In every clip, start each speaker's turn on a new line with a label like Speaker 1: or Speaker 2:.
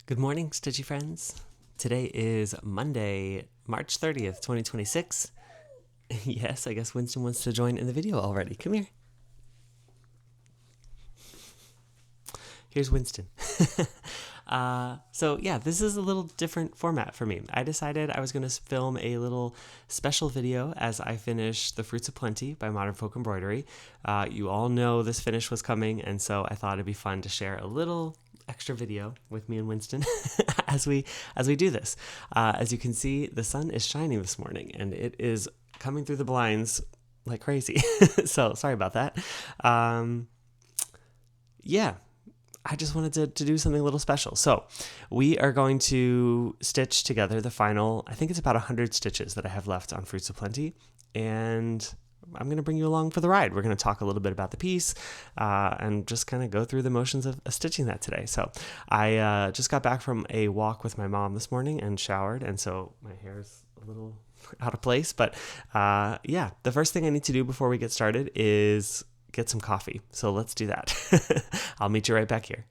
Speaker 1: Good morning, Stitchy friends. Today is Monday, March 30th, 2026. Yes, I guess Winston wants to join in the video already. Come here. Here's Winston. This is a little different format for me. I decided I was going to film a little special video as I finish The Fruits of Plenty by Modern Folk Embroidery. You all know this finish was coming, and so I thought it'd be fun to share a little extra video with me and Winston as we do this. As you can see, the sun is shining this morning, and it is coming through the blinds like crazy. So sorry about that. I just wanted to do something a little special. So we are going to stitch together the final, I think it's about 100 stitches that I have left on Fruits of Plenty, and I'm going to bring you along for the ride. We're going to talk a little bit about the piece and just kind of go through the motions of stitching that today. So I just got back from a walk with my mom this morning and showered, and so my hair's a little out of place. But the first thing I need to do before we get started is get some coffee. So let's do that. I'll meet you right back here.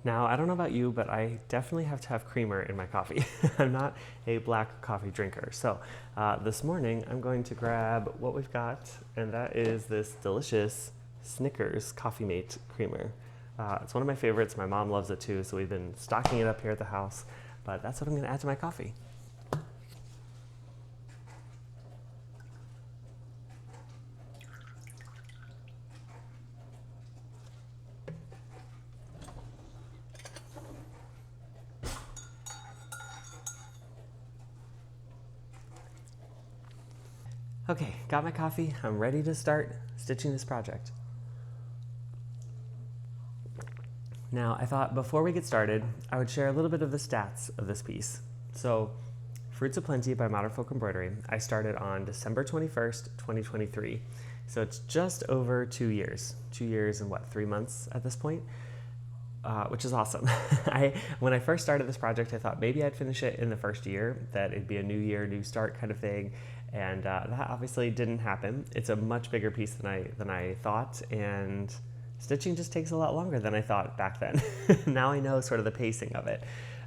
Speaker 1: Now, I don't know about you, but I definitely have to have creamer in my coffee. I'm not a black coffee drinker. So this morning, I'm going to grab what we've got, and that is this delicious Snickers Coffee Mate creamer. It's one of my favorites. My mom loves it too, so we've been stocking it up here at the house, but that's what I'm gonna add to my coffee. Okay, got my coffee. I'm ready to start stitching this project. Now, I thought before we get started, I would share a little bit of the stats of this piece. So, Fruits of Plenty by Modern Folk Embroidery, I started on December 21st, 2023. So it's just over 2 years. 2 years and 3 months at this point, which is awesome. When I first started this project, I thought maybe I'd finish it in the first year, that it'd be a new year, new start kind of thing. And that obviously didn't happen. It's a much bigger piece than I thought, and stitching just takes a lot longer than I thought back then. Now I know sort of the pacing of it.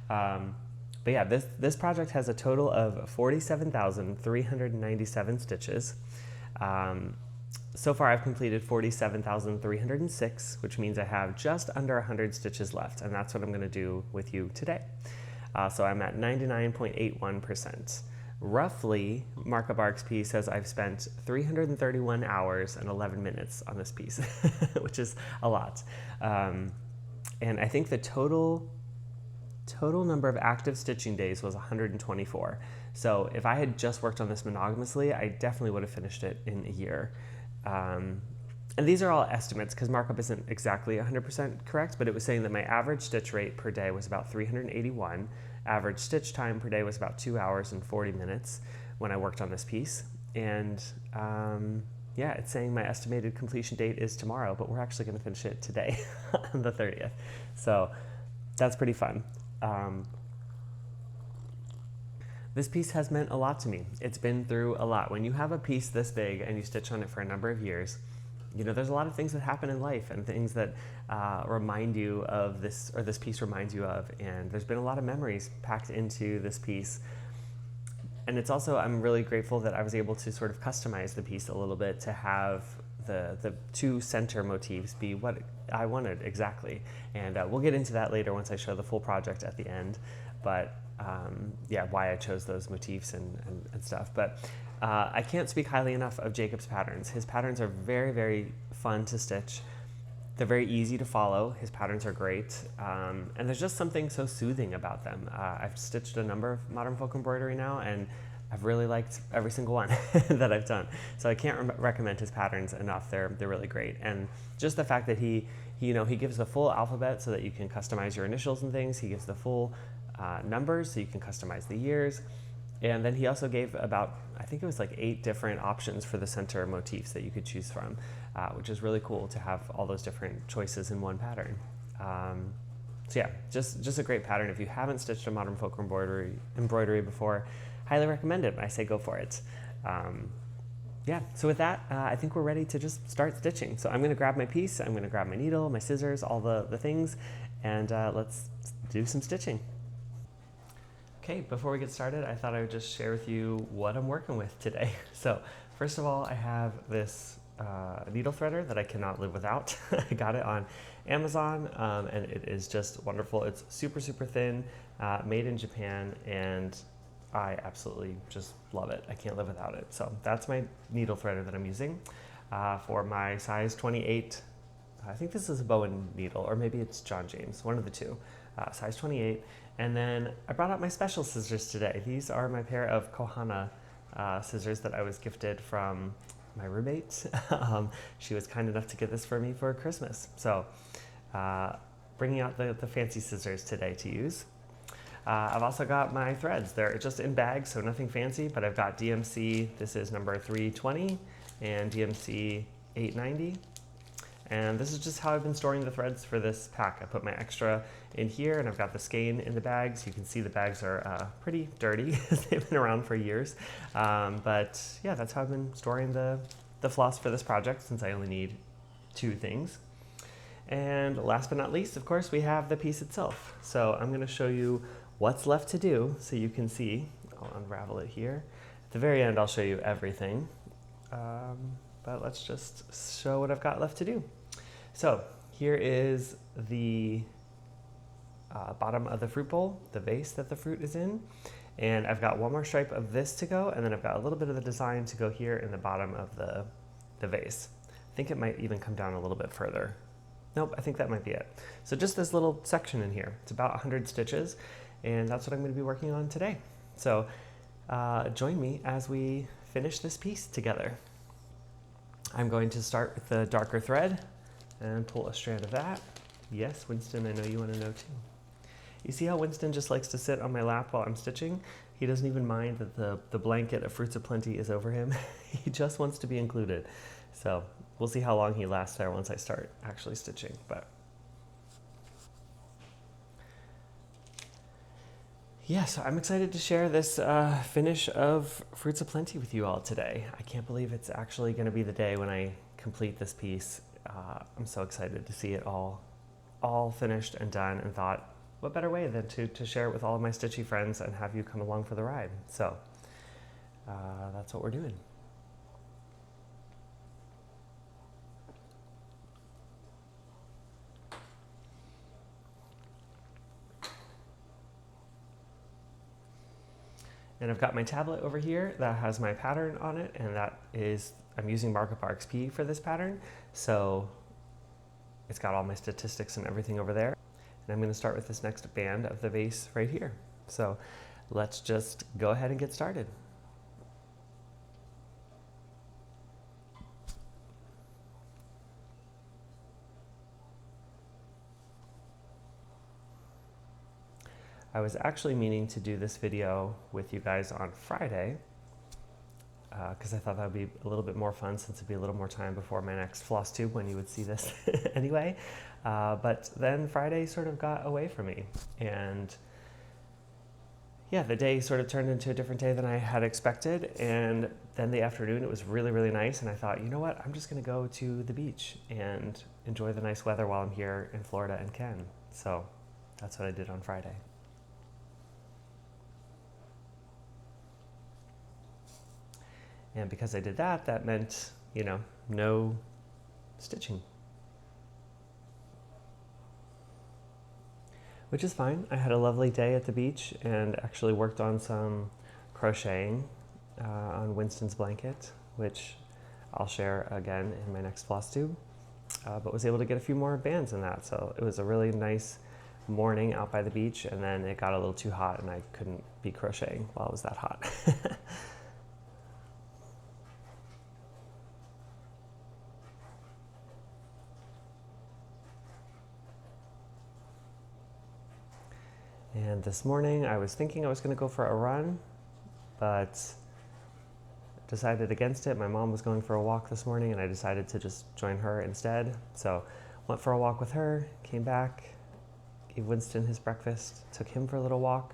Speaker 1: But yeah, this project has a total of 47,397 stitches. So far I've completed 47,306, which means I have just under 100 stitches left, and that's what I'm going to do with you today. So I'm at 99.81%. Roughly, Markup Arc's piece says I've spent 331 hours and 11 minutes on this piece, which is a lot. And I think the total number of active stitching days was 124. So if I had just worked on this monogamously, I definitely would have finished it in a year. And these are all estimates because Markup isn't exactly 100% correct, but it was saying that my average stitch rate per day was about 381. Average stitch time per day was about 2 hours and 40 minutes when I worked on this piece. And it's saying my estimated completion date is tomorrow, but we're actually going to finish it today on the 30th. So that's pretty fun. This piece has meant a lot to me. It's been through a lot. When you have a piece this big and you stitch on it for a number of years, you know, there's a lot of things that happen in life and things that remind you of this, or this piece reminds you of, and there's been a lot of memories packed into this piece. And it's also, I'm really grateful that I was able to sort of customize the piece a little bit to have the two center motifs be what I wanted exactly. And we'll get into that later once I show the full project at the end, but why I chose those motifs and stuff. But I can't speak highly enough of Jacob's patterns. His patterns are very, very fun to stitch. They're very easy to follow. His patterns are great. And there's just something so soothing about them. I've stitched a number of Modern Folk Embroidery now, and I've really liked every single one that I've done. So I can't recommend his patterns enough. They're really great. And just the fact that he gives the full alphabet so that you can customize your initials and things. He gives the full numbers so you can customize the years. And then he also gave about, I think it was like 8 different options for the center motifs that you could choose from, which is really cool to have all those different choices in one pattern. So yeah, just a great pattern. If you haven't stitched a modern folk embroidery before, highly recommend it. I say go for it. Yeah, so with that, I think we're ready to just start stitching. So I'm gonna grab my piece, I'm gonna grab my needle, my scissors, all the things, and let's do some stitching. Okay, before we get started, I thought I would just share with you what I'm working with today. So first of all, I have this needle threader that I cannot live without. I got it on Amazon, and it is just wonderful. It's super, super thin, made in Japan, and I absolutely just love it. I can't live without it. So that's my needle threader that I'm using for my size 28. I think this is a Bowen needle, or maybe it's John James, one of the two, size 28. And then I brought out my special scissors today. These are my pair of Kohana scissors that I was gifted from my roommate. She was kind enough to get this for me for Christmas. So bringing out the fancy scissors today to use. I've also got my threads. They're just in bags, so nothing fancy, but I've got DMC, this is number 320, and DMC 890. And this is just how I've been storing the threads for this pack. I put my extra in here, and I've got the skein in the bags. You can see the bags are pretty dirty. They've been around for years. But yeah, that's how I've been storing the floss for this project, since I only need 2 things. And last but not least, of course, we have the piece itself. So I'm gonna show you what's left to do so you can see. I'll unravel it here. At the very end, I'll show you everything. But let's just show what I've got left to do. So here is the bottom of the fruit bowl, the vase that the fruit is in. And I've got one more stripe of this to go, and then I've got a little bit of the design to go here in the bottom of the vase. I think it might even come down a little bit further. Nope, I think that might be it. So just this little section in here. It's about 100 stitches, and that's what I'm going to be working on today. So join me as we finish this piece together. I'm going to start with the darker thread and pull a strand of that. Yes, Winston, I know you want to know too. You see how Winston just likes to sit on my lap while I'm stitching? He doesn't even mind that the blanket of Fruits of Plenty is over him. He just wants to be included. So we'll see how long he lasts there once I start actually stitching. But yeah, so I'm excited to share this finish of Fruits of Plenty with you all today. I can't believe it's actually going to be the day when I complete this piece. I'm so excited to see it all finished and done, and thought, what better way than to share it with all of my stitchy friends and have you come along for the ride. So that's what we're doing. And I've got my tablet over here that has my pattern on it, and that is, I'm using Markup RxP for this pattern. So it's got all my statistics and everything over there. And I'm gonna start with this next band of the vase right here. So let's just go ahead and get started. I was actually meaning to do this video with you guys on Friday because I thought that would be a little bit more fun, since it'd be a little more time before my next Flosstube when you would see this anyway. But then Friday sort of got away from me, and yeah, the day sort of turned into a different day than I had expected. And then the afternoon, it was really, really nice. And I thought, you know what, I'm just gonna go to the beach and enjoy the nice weather while I'm here in Florida and Ken. So that's what I did on Friday. And because I did that, that meant, you know, no stitching. Which is fine. I had a lovely day at the beach and actually worked on some crocheting on Winston's blanket, which I'll share again in my next Flosstube, but was able to get a few more bands in that. So it was a really nice morning out by the beach, and then it got a little too hot and I couldn't be crocheting while it was that hot. And this morning I was thinking I was going to go for a run, but decided against it. My mom was going for a walk this morning, and I decided to just join her instead. So Went for a walk with her, came back, gave Winston his breakfast, took him for a little walk,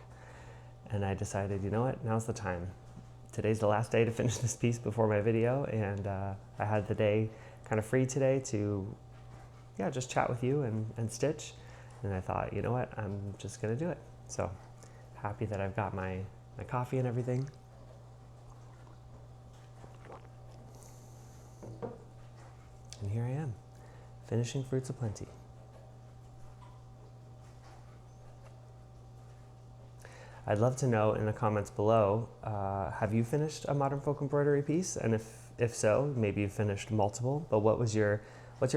Speaker 1: and I decided, you know what, now's the time. Today's the last day to finish this piece before my video, and I had the day kind of free today to just chat with you and stitch. And I thought, you know what, I'm just gonna do it. So happy that I've got my coffee and everything. And here I am, finishing Fruits of Plenty. I'd love to know in the comments below, have you finished a modern folk embroidery piece? And if so, maybe you've finished multiple, but what's your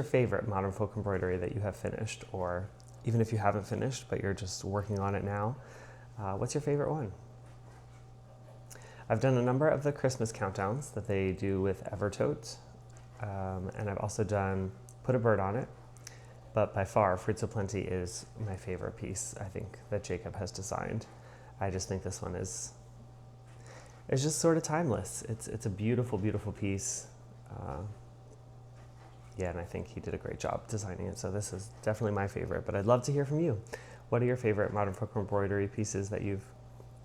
Speaker 1: favorite modern folk embroidery that you have finished? Or even if you haven't finished, but you're just working on it now, what's your favorite one? I've done a number of the Christmas countdowns that they do with Evertote, and I've also done Put a Bird on It, but by far Fruits of Plenty is my favorite piece, I think, that Jacob has designed. I just think this one is just sort of timeless. It's a beautiful, beautiful piece. And I think he did a great job designing it. So this is definitely my favorite, but I'd love to hear from you. What are your favorite modern folk embroidery pieces that you've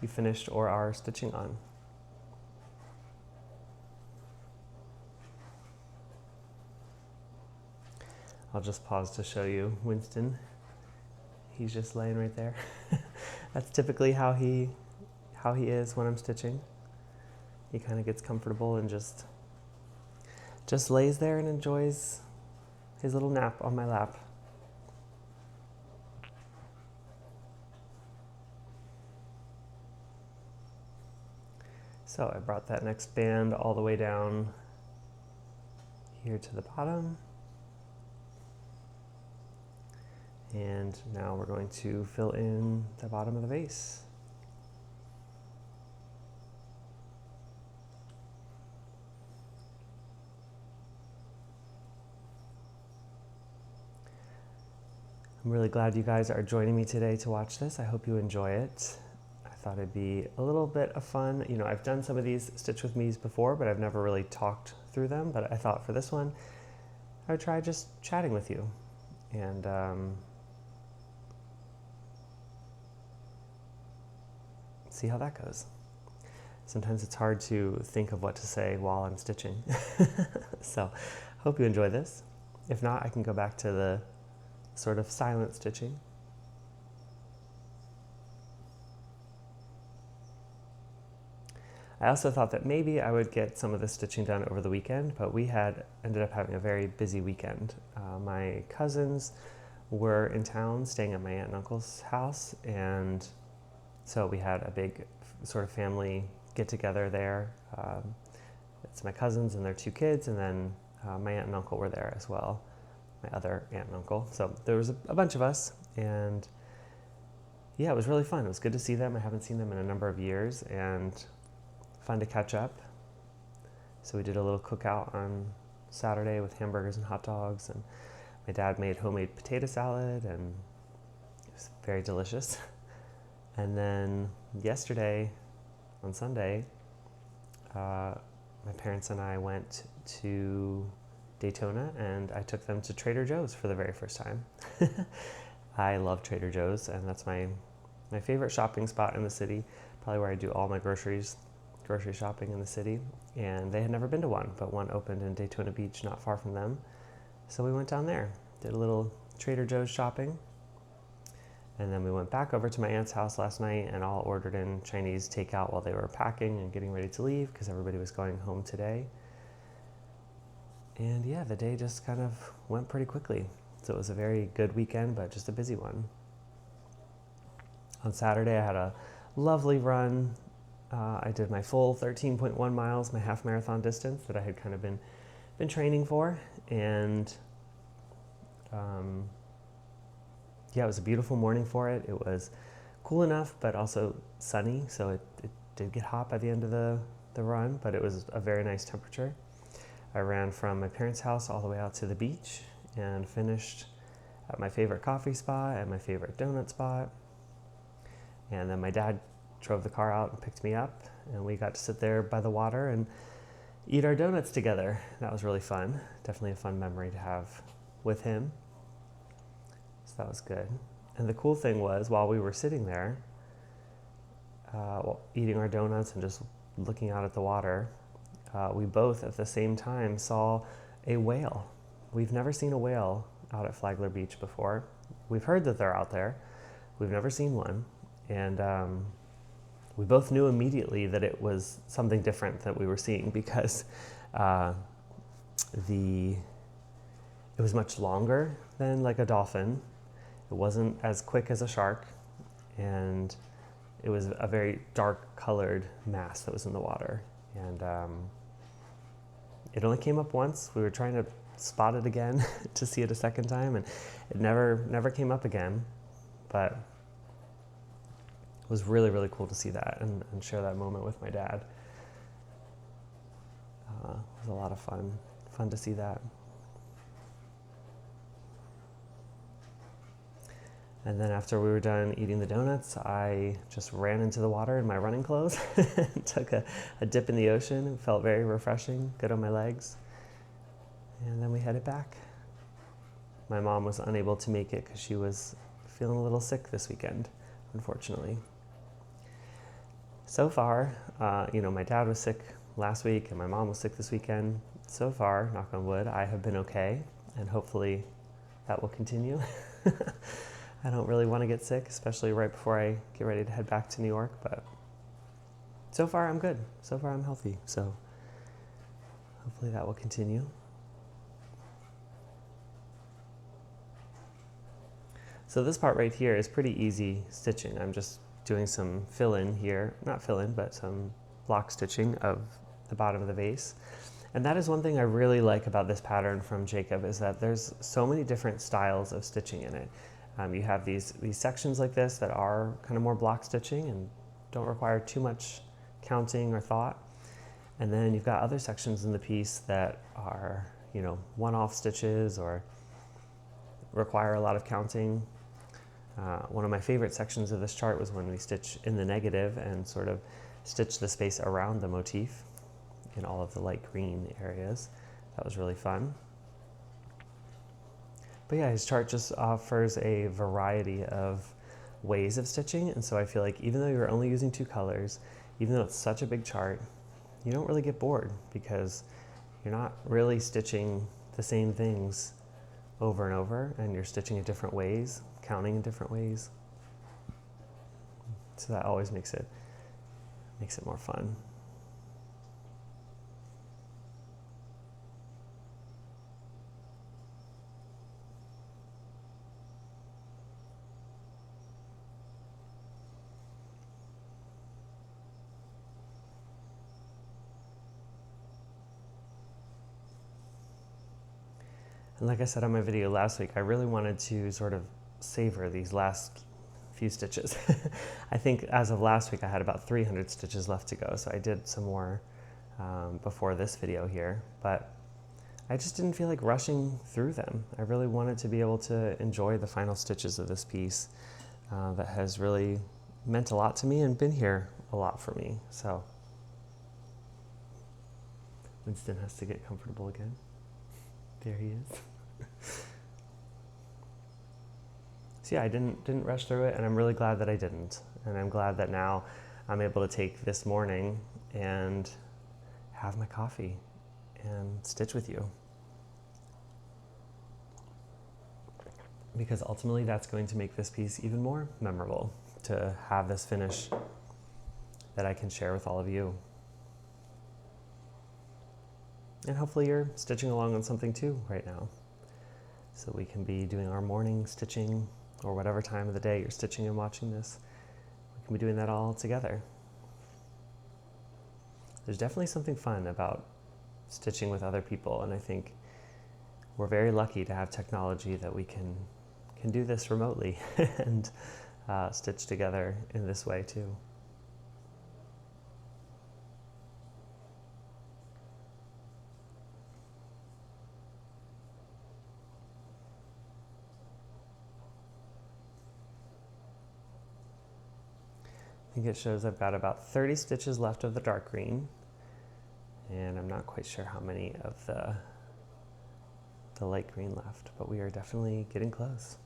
Speaker 1: finished or are stitching on? I'll just pause to show you Winston. He's just laying right there. That's typically how he is when I'm stitching. He kind of gets comfortable and just lays there and enjoys his little nap on my lap. So I brought that next band all the way down here to the bottom. And now we're going to fill in the bottom of the vase. I'm really glad you guys are joining me today to watch this. I hope you enjoy it. I thought it'd be a little bit of fun. You know, I've done some of these Stitch With Me's before, but I've never really talked through them. But I thought for this one, I would try just chatting with you. And see how that goes. Sometimes it's hard to think of what to say while I'm stitching. So, hope you enjoy this. If not, I can go back to the sort of silent stitching. I also thought that maybe I would get some of the stitching done over the weekend, but we ended up having a very busy weekend. My cousins were in town staying at my aunt and uncle's house, and so we had a big sort of family get together there. It's my cousins and their 2 kids, and then my aunt and uncle were there as well, my other aunt and uncle. So there was a bunch of us, and yeah, it was really fun. It was good to see them. I haven't seen them in a number of years, and fun to catch up. So we did a little cookout on Saturday with hamburgers and hot dogs, and my dad made homemade potato salad, and it was very delicious. And then yesterday, on Sunday, my parents and I went to Daytona, and I took them to Trader Joe's for the very first time. I love Trader Joe's, and that's my favorite shopping spot in the city, probably where I do all my grocery shopping in the city. And they had never been to one, but one opened in Daytona Beach, not far from them. So we went down there, did a little Trader Joe's shopping. And then we went back over to my aunt's house last night and all ordered in Chinese takeout while they were packing and getting ready to leave because everybody was going home today. And yeah, the day just kind of went pretty quickly. So it was a very good weekend, but just a busy one. On Saturday, I had a lovely run. I did my full 13.1 miles, my half marathon distance that I had kind of been training for. And yeah, it was a beautiful morning for it. It was cool enough, but also sunny. So it did get hot by the end of the run, but it was a very nice temperature. I ran from my parents' house all the way out to the beach and finished at my favorite coffee spot and my favorite donut spot. And then my dad drove the car out and picked me up, and we got to sit there by the water and eat our donuts together. That was really fun. Definitely a fun memory to have with him. So that was good. And the cool thing was, while we were sitting there, eating our donuts and just looking out at the water, we both at the same time saw a whale. We've never seen a whale out at Flagler Beach before. We've heard that they're out there. We've never seen one. And we both knew immediately that it was something different that we were seeing because it was much longer than like a dolphin. It wasn't as quick as a shark, and it was a very dark colored mass that was in the water. And it only came up once. We were trying to spot it again to see it a second time, and it never came up again. But it was really, really cool to see that and share that moment with my dad. It was a lot of fun to see that. And then after we were done eating the donuts, I just ran into the water in my running clothes, took a dip in the ocean. It felt very refreshing, good on my legs. And then we headed back. My mom was unable to make it because she was feeling a little sick this weekend, unfortunately. So far, my dad was sick last week and my mom was sick this weekend. So far, knock on wood, I have been okay, and hopefully that will continue. I don't really want to get sick, especially right before I get ready to head back to New York, but so far I'm good. So far I'm healthy, so hopefully that will continue. So this part right here is pretty easy stitching. I'm just doing some fill-in here, not fill-in, but some block stitching of the bottom of the vase. And that is one thing I really like about this pattern from Jacob, is that there's so many different styles of stitching in it. You have these sections like this that are kind of more block stitching and don't require too much counting or thought. And then you've got other sections in the piece that are, one-off stitches or require a lot of counting. One of my favorite sections of this chart was when we stitch in the negative and sort of stitch the space around the motif in all of the light green areas. That was really fun. But yeah, his chart just offers a variety of ways of stitching, and so I feel like even though you're only using 2 colors, even though it's such a big chart, you don't really get bored because you're not really stitching the same things over and over, and you're stitching in different ways, counting in different ways. So that always makes it more fun. And like I said on my video last week, I really wanted to sort of savor these last few stitches. I think as of last week, I had about 300 stitches left to go, so I did some more before this video here, but I just didn't feel like rushing through them. I really wanted to be able to enjoy the final stitches of this piece that has really meant a lot to me and been here a lot for me. So Winston has to get comfortable again. There he is. So yeah, I didn't rush through it, and I'm really glad that I didn't. And I'm glad that now I'm able to take this morning and have my coffee and stitch with you. Because ultimately that's going to make this piece even more memorable, to have this finish that I can share with all of you. And hopefully you're stitching along on something too right now. So we can be doing our morning stitching, or whatever time of the day you're stitching and watching this. We can be doing that all together. There's definitely something fun about stitching with other people, and I think we're very lucky to have technology that we can do this remotely and stitch together in this way too. I think it shows I've got about 30 stitches left of the dark green, and I'm not quite sure how many of the light green left, but we are definitely getting close.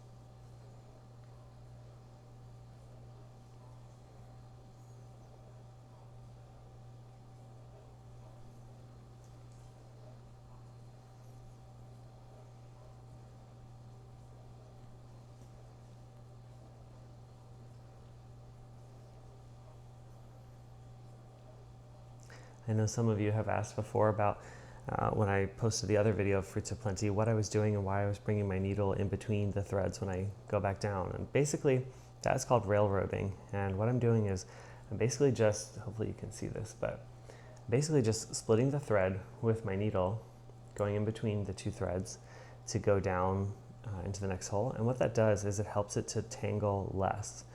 Speaker 1: I know some of you have asked before about when I posted the other video of Fruits of Plenty, what I was doing and why I was bringing my needle in between the threads when I go back down. And basically, that's called railroading. And what I'm doing is I'm basically just, hopefully you can see this, but basically just splitting the thread with my needle, going in between the two threads to go down into the next hole. And what that does is it helps it to tangle less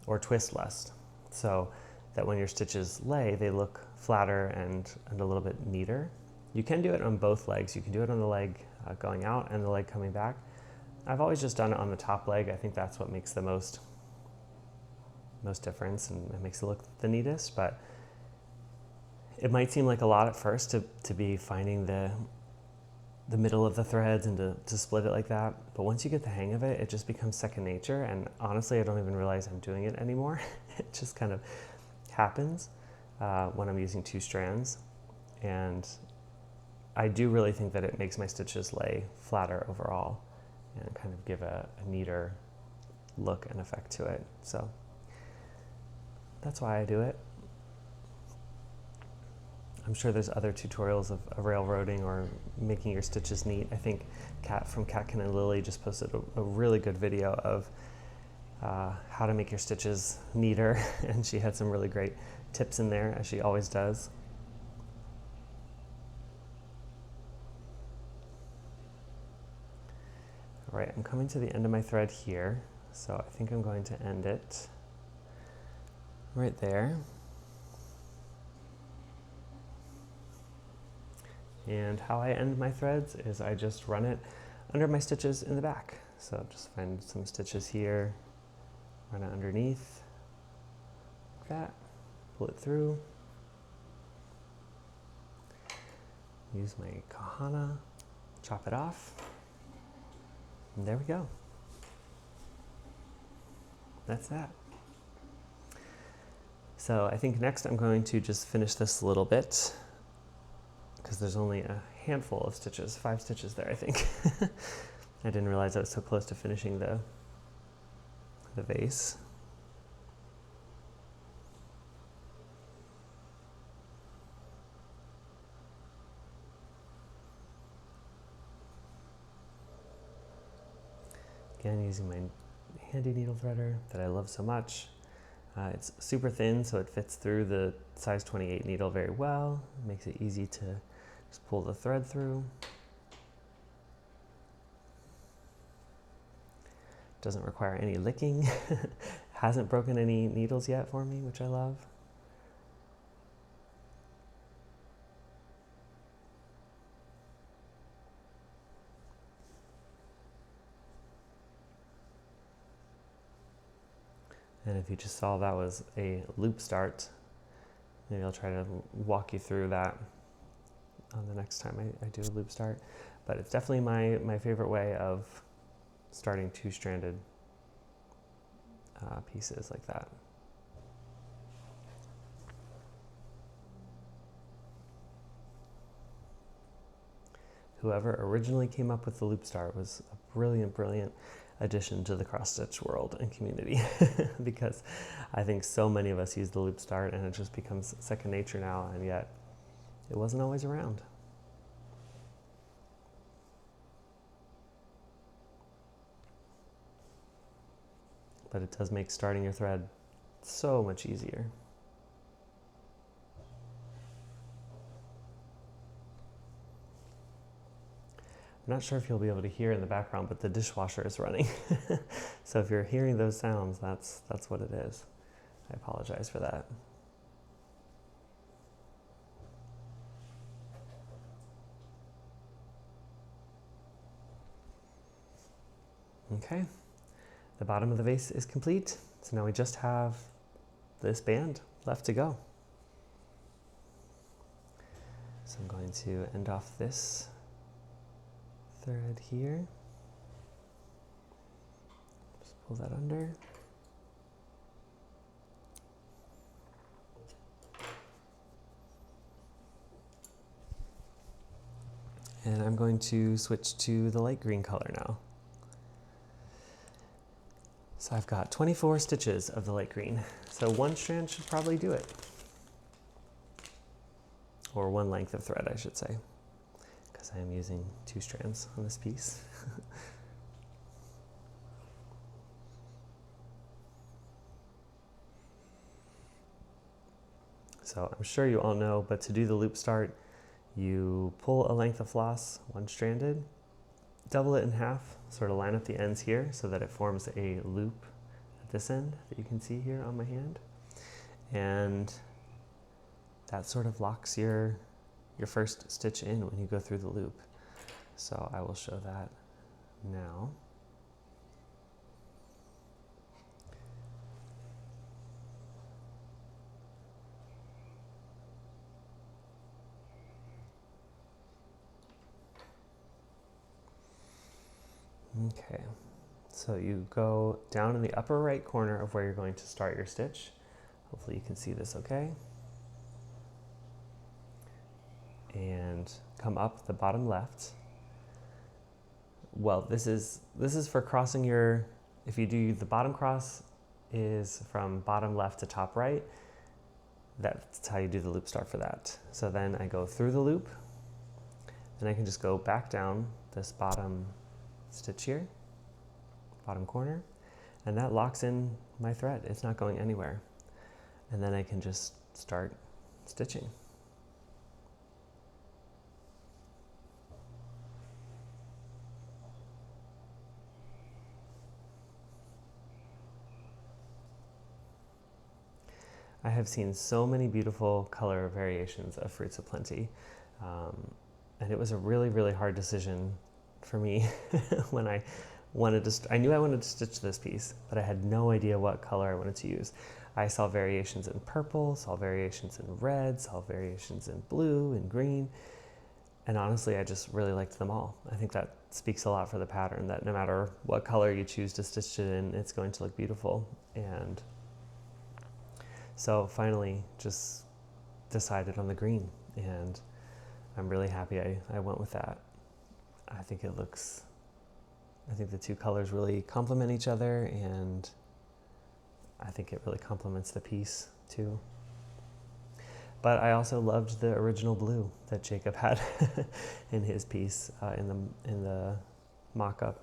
Speaker 1: or twist less, so that when your stitches lay, they look flatter and a little bit neater. You can do it on both legs. You can do it on the leg going out and the leg coming back. I've always just done it on the top leg. I think that's what makes the most difference and it makes it look the neatest, but it might seem like a lot at first to be finding the middle of the threads and to split it like that. But once you get the hang of it, it just becomes second nature. And honestly, I don't even realize I'm doing it anymore. It just kind of happens when I'm using two strands. And I do really think that it makes my stitches lay flatter overall and kind of give a neater look and effect to it. So that's why I do it. I'm sure there's other tutorials of railroading or making your stitches neat. I think Kat from Catkin and Lily just posted a really good video of how to make your stitches neater, and she had some really great tips in there, as she always does. All right, I'm coming to the end of my thread here, so I think I'm going to end it right there. And how I end my threads is I just run it under my stitches in the back. So just find some stitches here, run it underneath, like that, pull it through, use my kahana, chop it off, and there we go. That's that. So I think next I'm going to just finish this a little bit, because there's only a handful of stitches, 5 stitches there, I think. I didn't realize I was so close to finishing the vase. Again, using my handy needle threader that I love so much. It's super thin, so it fits through the size 28 needle very well. It makes it easy to just pull the thread through. Doesn't require any licking. Hasn't broken any needles yet for me, which I love. And if you just saw that was a loop start, maybe I'll try to walk you through that on the next time I do a loop start. But it's definitely my favorite way of starting two-stranded pieces like that. Whoever originally came up with the loop start was a brilliant, brilliant addition to the cross-stitch world and community, because I think so many of us use the loop start and it just becomes second nature now, and yet it wasn't always around. But it does make starting your thread so much easier. I'm not sure if you'll be able to hear in the background, but the dishwasher is running. So if you're hearing those sounds, that's what it is. I apologize for that. Okay, the bottom of the vase is complete. So now we just have this band left to go. So I'm going to end off this thread here. Just pull that under. And I'm going to switch to the light green color now. So I've got 24 stitches of the light green. So one strand should probably do it. or one length of thread, I should say, because I am using 2 strands on this piece. So I'm sure you all know, but to do the loop start, you pull a length of floss, one-stranded, double it in half, sort of line up the ends here so that it forms a loop at this end that you can see here on my hand. And that sort of locks your first stitch in when you go through the loop. So I will show that now. Okay, so you go down in the upper right corner of where you're going to start your stitch. Hopefully you can see this okay. And come up the bottom left. Well, this is for crossing your, if you do the bottom cross is from bottom left to top right, that's how you do the loop start for that. So then I go through the loop, and I can just go back down this bottom stitch here, bottom corner, and that locks in my thread. It's not going anywhere. And then I can just start stitching. I have seen so many beautiful color variations of Fruits of Plenty, and it was a really, really hard decision for me when I wanted to, I knew I wanted to stitch this piece, but I had no idea what color I wanted to use. I saw variations in purple, saw variations in red, saw variations in blue and green, and honestly, I just really liked them all. I think that speaks a lot for the pattern, that no matter what color you choose to stitch it in, it's going to look beautiful. And so finally just decided on the green, and I'm really happy I went with that. I think it looks, I think the 2 colors really complement each other, and I think it really complements the piece too. But I also loved the original blue that Jacob had in his piece in the mock-up.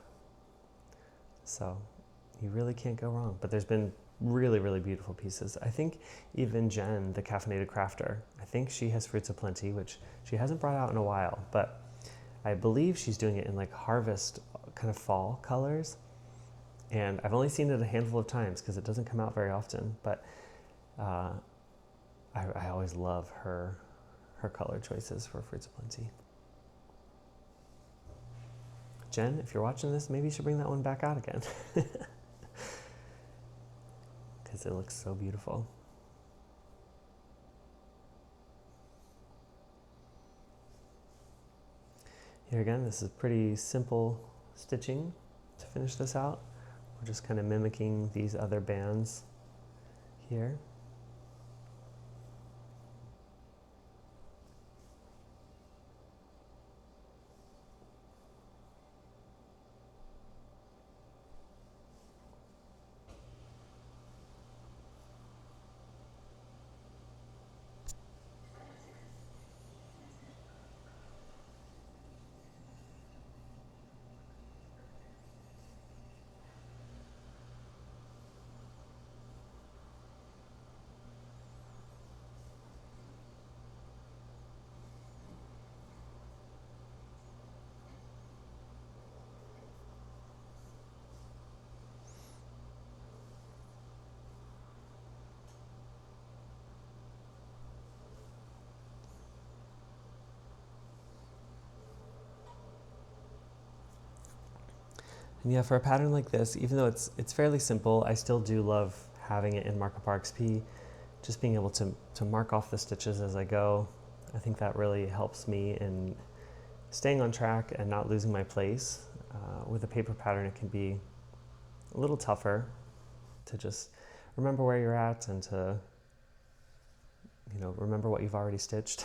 Speaker 1: So you really can't go wrong. But there's been really, really beautiful pieces. I think even Jen, the Caffeinated Crafter, I think she has Fruits of Plenty, which she hasn't brought out in a while, but I believe she's doing it in like harvest kind of fall colors. And I've only seen it a handful of times because it doesn't come out very often, but I always love her color choices for Fruits of Plenty. Jen, if you're watching this, maybe you should bring that one back out again. Because it looks so beautiful. Here again, this is pretty simple stitching to finish this out. We're just kind of mimicking these other bands here. And yeah, for a pattern like this, even though it's fairly simple, I still do love having it in Markup RxP, just being able to mark off the stitches as I go. I think that really helps me in staying on track and not losing my place. With a paper pattern, it can be a little tougher to just remember where you're at and to, you know, remember what you've already stitched.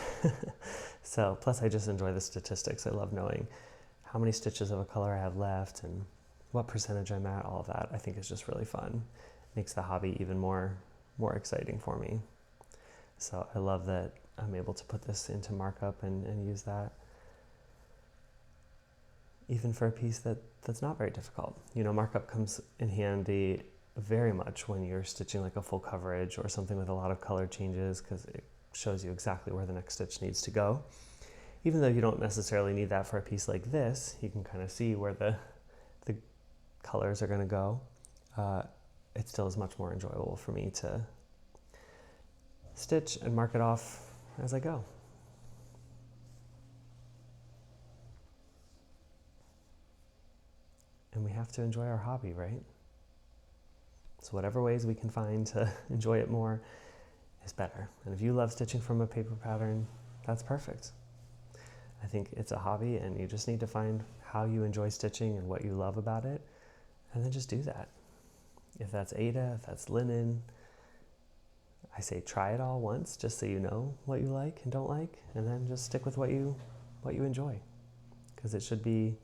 Speaker 1: So, plus I just enjoy the statistics. I love knowing how many stitches of a color I have left and what percentage I'm at, all of that. I think is just really fun. Makes the hobby even more exciting for me. So I love that I'm able to put this into markup and use that. Even for a piece that's not very difficult. You know, markup comes in handy very much when you're stitching like a full coverage or something with a lot of color changes, because it shows you exactly where the next stitch needs to go. Even though you don't necessarily need that for a piece like this, you can kind of see where the colors are going to go. It still is much more enjoyable for me to stitch and mark it off as I go. And we have to enjoy our hobby, right? So whatever ways we can find to enjoy it more is better. And if you love stitching from a paper pattern, that's perfect. I think it's a hobby, and you just need to find how you enjoy stitching and what you love about it, and then just do that. If that's Aida, if that's linen, I say try it all once just so you know what you like and don't like, and then just stick with what you enjoy, because it should be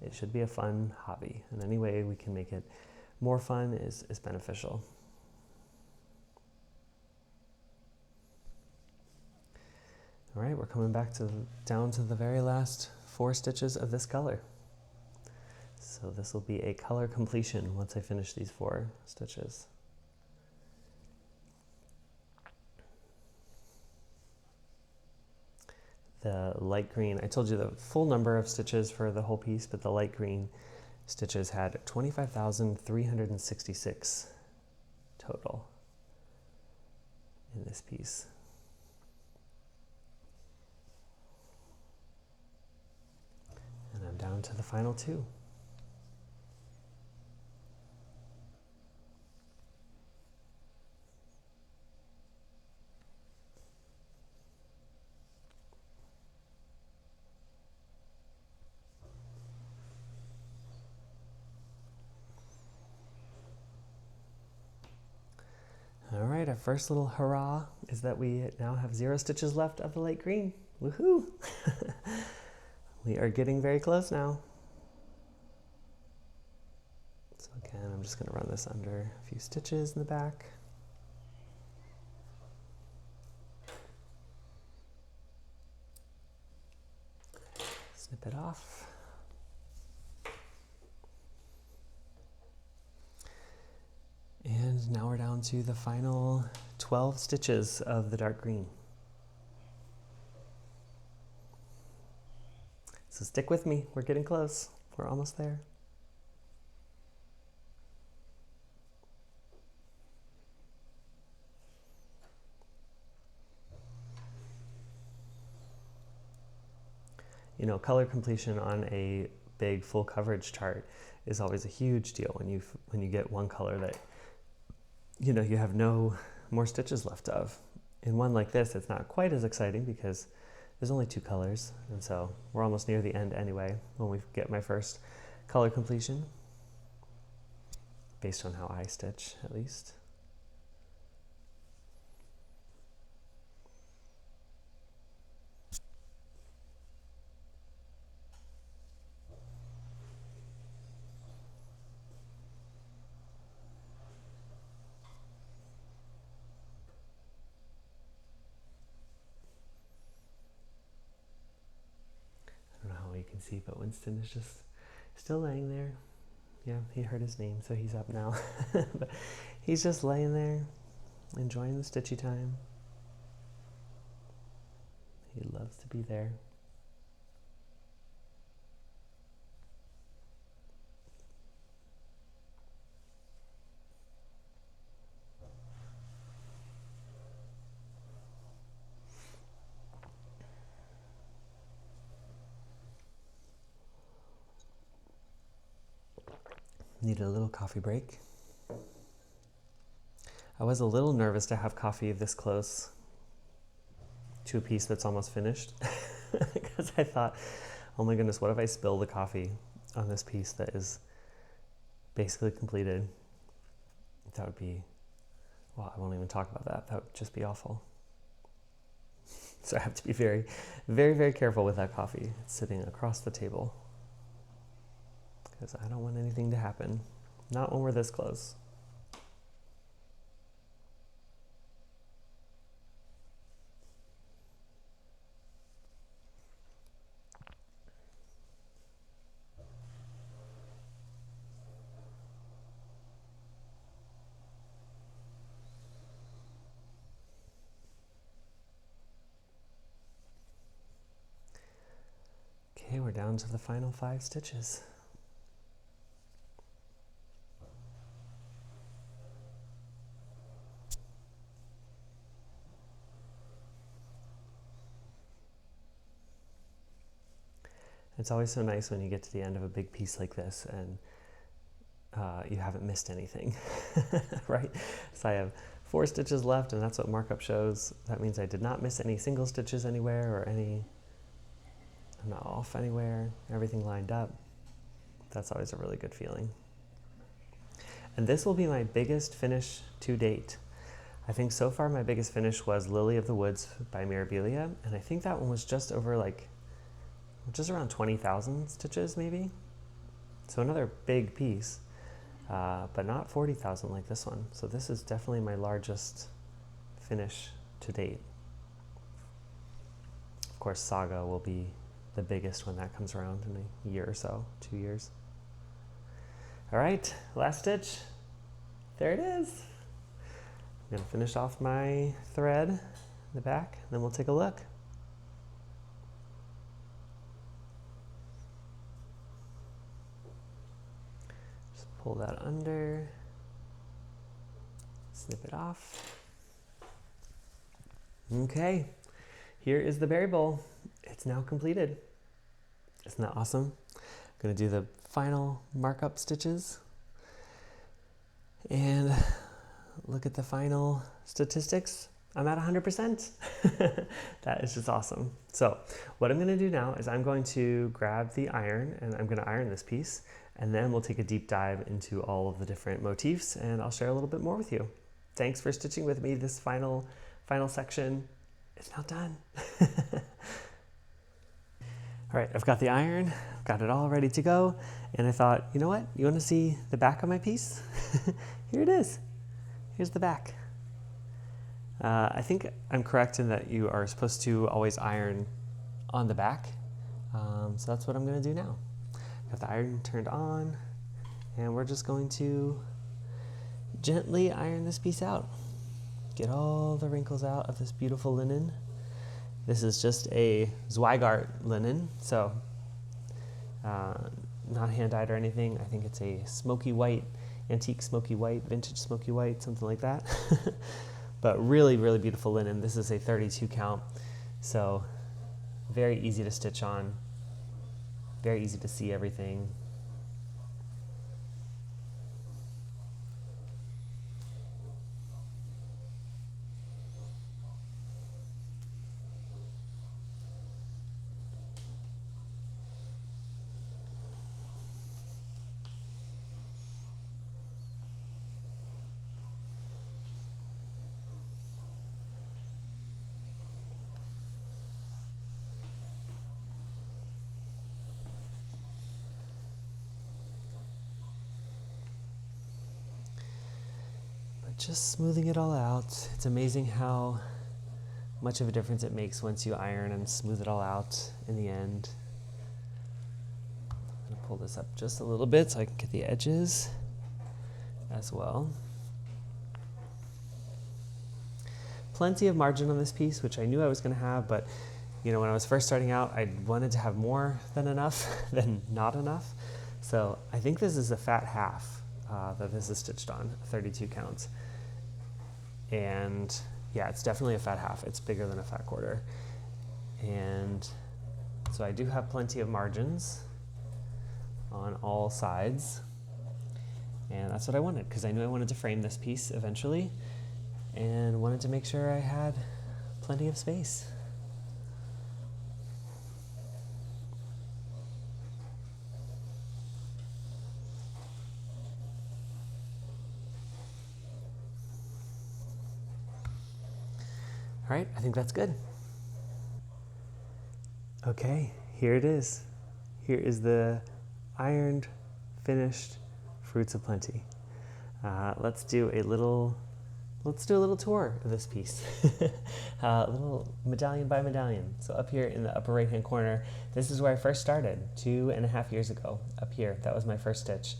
Speaker 1: a fun hobby, and any way we can make it more fun is beneficial. All right, we're coming back down to the very last 4 stitches of this color. So this will be a color completion once I finish these 4 stitches. The light green, I told you the full number of stitches for the whole piece, but the light green stitches had 25,366 total in this piece. And I'm down to the final 2. All right, our first little hurrah is that we now have 0 stitches left of the light green. Woohoo! We are getting very close now. So again, I'm just going to run this under a few stitches in the back. Snip it off. And now we're down to the final 12 stitches of the dark green. So stick with me, we're getting close. We're almost there. You know, color completion on a big full coverage chart is always a huge deal when you get one color that you know you have no more stitches left of. In one like this, it's not quite as exciting because there's only 2 colors, and so we're almost near the end anyway when we get my first color completion, based on how I stitch at least. You can see, but Winston is just still laying there. Yeah, he heard his name, so he's up now. But he's just laying there, enjoying the stitchy time. He loves to be there. Needed a little coffee break. I was a little nervous to have coffee this close to a piece that's almost finished because I thought, oh my goodness, what if I spill the coffee on this piece that is basically completed? That would be, well, I won't even talk about that. That would just be awful. So I have to be very, very, very careful with that coffee. It's sitting across the table, because I don't want anything to happen. Not when we're this close. Okay, we're down to the final 5 stitches. It's always so nice when you get to the end of a big piece like this and you haven't missed anything, right? So I have 4 stitches left, and that's what markup shows. That means I did not miss any single stitches anywhere, or I'm not off anywhere, everything lined up. That's always a really good feeling. And this will be my biggest finish to date. I think so far my biggest finish was Lily of the Woods by Mirabilia, and I think that one was just over just around 20,000 stitches maybe. So another big piece, but not 40,000 like this one. So this is definitely my largest finish to date. Of course, Saga will be the biggest when that comes around in a year or so, 2 years. All right, last stitch. There it is. I'm gonna finish off my thread in the back, and then we'll take a look. Pull that under, snip it off. Okay, here is the berry bowl. It's now completed. Isn't that awesome? I'm gonna do the final markup stitches and look at the final statistics. I'm at 100%. That is just awesome. So what I'm gonna do now is I'm going to grab the iron and I'm gonna iron this piece, and then we'll take a deep dive into all of the different motifs, and I'll share a little bit more with you. Thanks for stitching with me. This final section is now done. All right, I've got the iron, I've got it all ready to go, and I thought, you know what? You wanna see the back of my piece? Here it is. Here's the back. I think I'm correct in that you are supposed to always iron on the back. So that's what I'm gonna do now. Got the iron turned on, and we're just going to gently iron this piece out. Get all the wrinkles out of this beautiful linen. This is just a Zweigart linen, so not hand-dyed or anything. I think it's a smoky white, antique smoky white, vintage smoky white, something like that. But really, really beautiful linen. This is a 32 count, so very easy to stitch on. Very easy to see everything. Just smoothing it all out. It's amazing how much of a difference it makes once you iron and smooth it all out in the end. I'm gonna pull this up just a little bit so I can get the edges as well. Plenty of margin on this piece, which I knew I was gonna have, but you know, when I was first starting out, I wanted to have more than enough than not enough. So I think this is a fat half that this is stitched on, 32 counts. And yeah, it's definitely a fat half. It's bigger than a fat quarter. And so I do have plenty of margins on all sides. And that's what I wanted, because I knew I wanted to frame this piece eventually and wanted to make sure I had plenty of space. All right, I think that's good. Okay, here it is. Here is the ironed, finished Fruits of Plenty. Let's do a little tour of this piece. A little medallion by medallion. So up here in the upper right-hand corner, this is where I first started 2.5 years ago. Up here, that was my first stitch.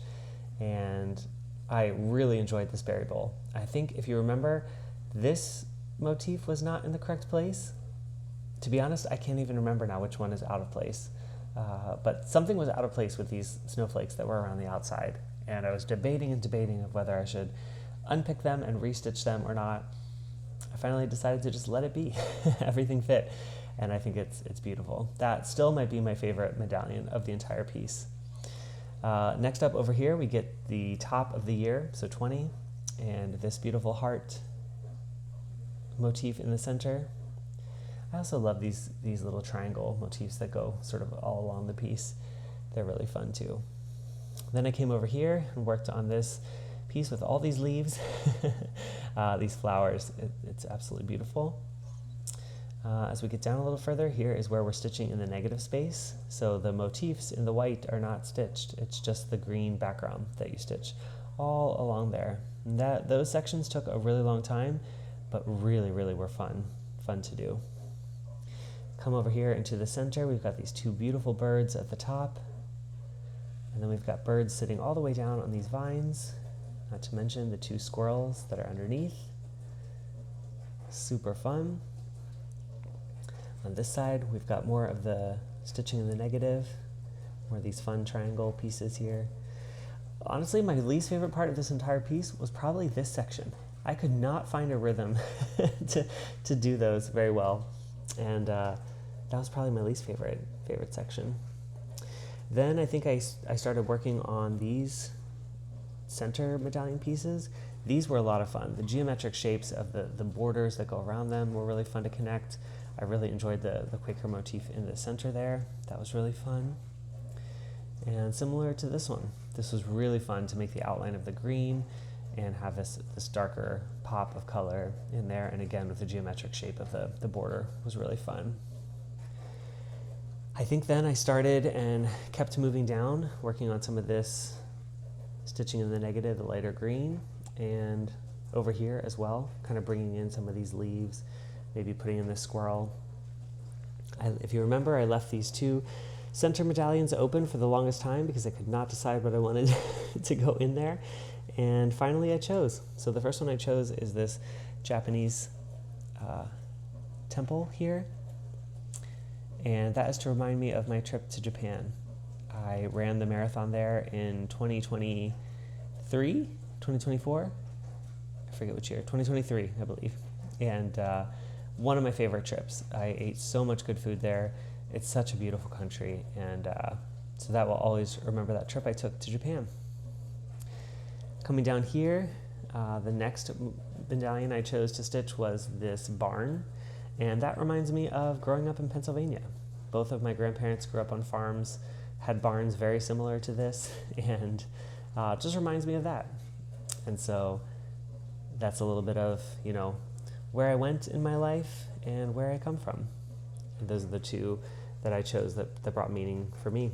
Speaker 1: And I really enjoyed this berry bowl. I think if you remember, this motif was not in the correct place. To be honest, I can't even remember now which one is out of place. But something was out of place with these snowflakes that were around the outside, and I was debating and debating of whether I should unpick them and restitch them or not. I finally decided to just let it be. Everything fit, and I think it's beautiful. That still might be my favorite medallion of the entire piece. Next up over here, we get the top of the year, so 20, and this beautiful heart motif in the center. I also love these little triangle motifs that go sort of all along the piece. They're really fun too. Then I came over here and worked on this piece with all these leaves, these flowers. It's absolutely beautiful. As we get down a little further, here is where we're stitching in the negative space. So the motifs in the white are not stitched. It's just the green background that you stitch all along there. And those sections took a really long time, but really, really were fun to do. Come over here into the center. We've got these two beautiful birds at the top. And then we've got birds sitting all the way down on these vines, not to mention the two squirrels that are underneath. Super fun. On this side, we've got more of the stitching in the negative, more of these fun triangle pieces here. Honestly, my least favorite part of this entire piece was probably this section. I could not find a rhythm to do those very well. And that was probably my least favorite section. Then I think I started working on these center medallion pieces. These were a lot of fun. The geometric shapes of the borders that go around them were really fun to connect. I really enjoyed the Quaker motif in the center there. That was really fun. And similar to this one, this was really fun to make the outline of the green and have this darker pop of color in there. And again, with the geometric shape of the border was really fun. I think then I started and kept moving down, working on some of this stitching in the negative, the lighter green, and over here as well, kind of bringing in some of these leaves, maybe putting in this squirrel. If you remember, I left these two center medallions open for the longest time because I could not decide what I wanted to go in there. And finally I chose. So the first one I chose is this Japanese temple here. And that is to remind me of my trip to Japan. I ran the marathon there in 2023, 2024? I forget which year, 2023, I believe. And one of my favorite trips. I ate so much good food there. It's such a beautiful country. And so that will always remember that trip I took to Japan. Coming down here, the next medallion I chose to stitch was this barn. And that reminds me of growing up in Pennsylvania. Both of my grandparents grew up on farms, had barns very similar to this, and just reminds me of that. And so that's a little bit of, where I went in my life and where I come from. And those are the two that I chose that brought meaning for me.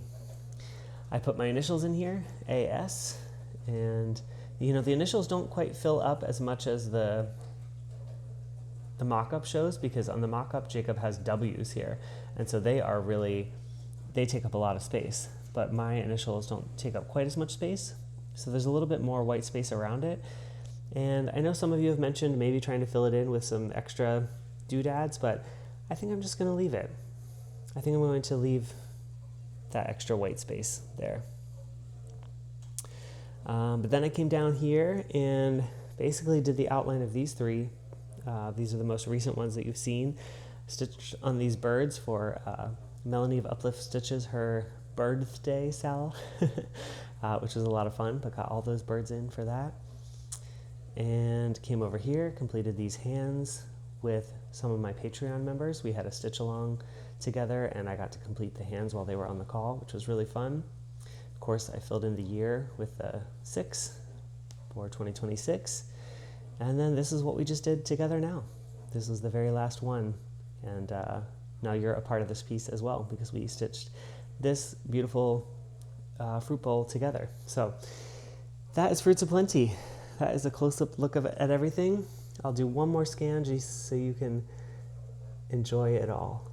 Speaker 1: I put my initials in here, AS, and the initials don't quite fill up as much as the mock-up shows, because on the mock-up Jacob has W's here, and so they take up a lot of space, but my initials don't take up quite as much space, so there's a little bit more white space around it. And I know some of you have mentioned maybe trying to fill it in with some extra doodads, but I think I'm just going to leave it. I think I'm going to leave that extra white space there. But then I came down here and basically did the outline of these three. These are the most recent ones that you've seen. Stitched on these birds for Melanie of Uplift Stitches, her birthday sal, which was a lot of fun, but got all those birds in for that. And came over here, completed these hands with some of my Patreon members. We had a stitch along together, and I got to complete the hands while they were on the call, which was really fun. Of course, I filled in the year with the 6 for 2026. And then this is what we just did together now. This was the very last one. And now you're a part of this piece as well, because we stitched this beautiful fruit bowl together. So that is Fruits of Plenty. That is a close-up look at everything. I'll do one more scan just so you can enjoy it all.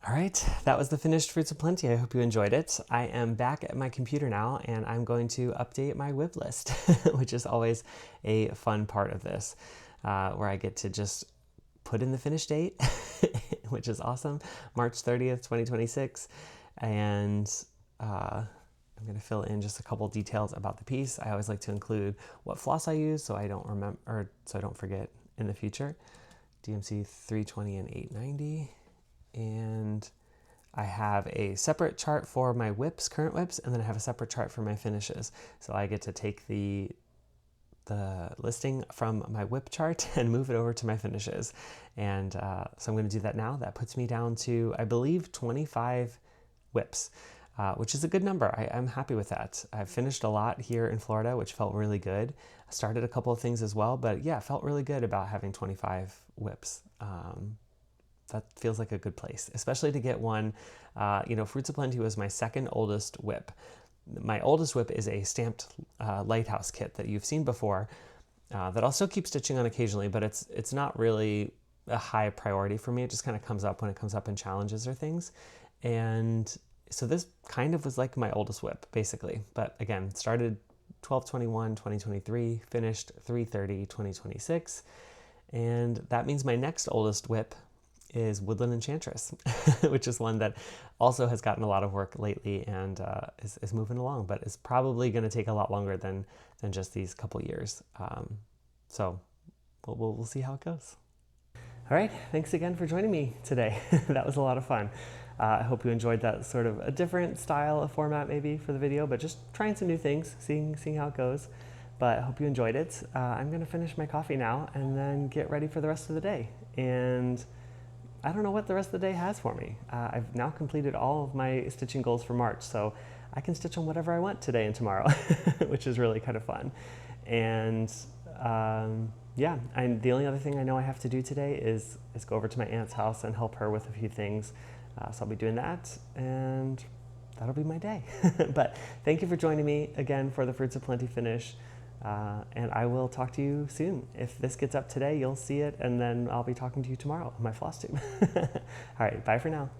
Speaker 1: All right, that was the finished Fruits of Plenty. I hope you enjoyed it. I am back at my computer now and I'm going to update my WIB list, which is always a fun part of this, where I get to just put in the finish date, which is awesome, March 30th, 2026. And I'm going to fill in just a couple details about the piece. I always like to include what floss I use so I don't remember, or so I don't forget in the future. DMC 320 and 890. And I have a separate chart for my whips, current whips, and then I have a separate chart for my finishes. So I get to take the listing from my whip chart and move it over to my finishes. And so I'm going to do that now. That puts me down to, I believe, 25 whips, which is a good number. I'm happy with that. I've finished a lot here in Florida, which felt really good. I started a couple of things as well, but yeah, it felt really good about having 25 whips. That feels like a good place, especially to get one. Fruits of Plenty was my second oldest whip. My oldest whip is a stamped lighthouse kit that you've seen before that I'll still keep stitching on occasionally, but it's not really a high priority for me. It just kind of comes up when it comes up in challenges or things. And so this kind of was like my oldest whip, basically. But again, started 12/21/2023, finished 3/30/2026. And that means my next oldest whip is Woodland Enchantress, which is one that also has gotten a lot of work lately and is moving along, but is probably going to take a lot longer than just these couple years. So we'll see how it goes. All right, thanks again for joining me today. That was a lot of fun. I hope you enjoyed that sort of a different style of format maybe for the video, but just trying some new things, seeing how it goes. But I hope you enjoyed it. I'm going to finish my coffee now and then get ready for the rest of the day. And I don't know what the rest of the day has for me. I've now completed all of my stitching goals for March, so I can stitch on whatever I want today and tomorrow, which is really kind of fun. And yeah, the only other thing I know I have to do today is go over to my aunt's house and help her with a few things. So I'll be doing that, and that'll be my day. But thank you for joining me again for the Fruits of Plenty finish. And I will talk to you soon. If this gets up today, you'll see it, and then I'll be talking to you tomorrow on my Flosstube. All right, bye for now.